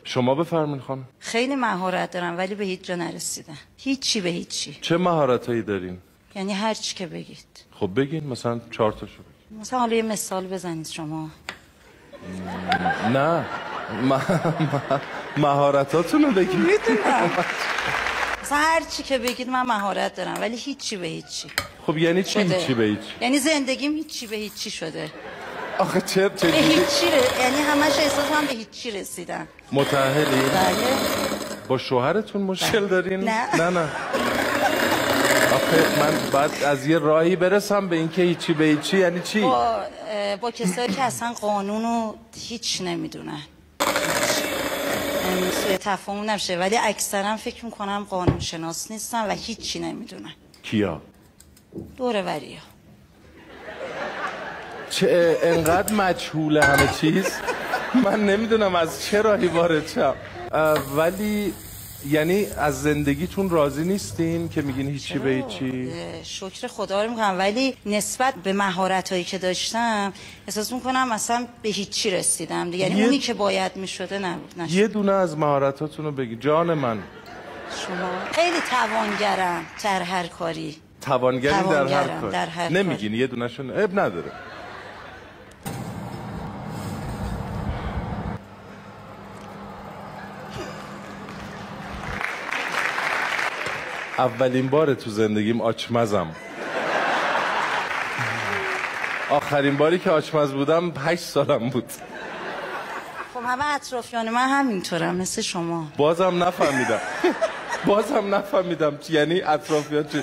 شما بفرمایید خانم. خیلی مهارت دارم ولی به هیچ جا نرسیدم. هیچی به هیچی. چه مهارتایی دارین؟ یعنی هر چی که بگید. خب بگین مثلا 4 تاشو بگین. مثلا حالا یه مثال بزنید شما. نه مهارتاتونو بگید. مثلا هر چی که بگید من مهارت دارم ولی هیچی به هیچی. خب یعنی چی هیچی به هیچی؟ یعنی زندگیم هیچی به هیچی شده. آخه چه به هیچی یعنی همش احساس من به هیچی رسیدم. متأهلی؟ بله. با شوهرتون مشکل دارین؟ نه. آخه من بعد از یه راهی برسم به اینکه هیچی به هیچی یعنی چی؟ با کسایی که اصلا قانونو هیچ نمیدونن. سوء تفاهم نشه ولی اکثرا فکر میکنم قانون شناس نیستن و هیچی نمیدونن. کیا؟ دوره وریا. چه انقدر مجهوله همه چیز؟ من نمیدونم از چه راهی وارد شم. ولی یعنی از زندگیتون راضی نیستین که میگین هیچی به هیچی؟ شکر خدا رو میکنم ولی نسبت به مهارتایی که داشتم احساس میکنم مثلا به هیچی رسیدم. یعنی اونی که باید میشده نشد. یه دونه از مهارتاتون رو بگی جان من. شما خیلی توانگرم در هر کاری. توانگری در هر کاری. نمیگین یه دونهشون اب نداره. اولین بار تو زندگیم آچمزم. آخرین باری که آچمز بودم 8 سالم بود. خب همه اطرافیان من همینطورم مثل شما. بازم نفهمیدم یعنی اطرافیان چی؟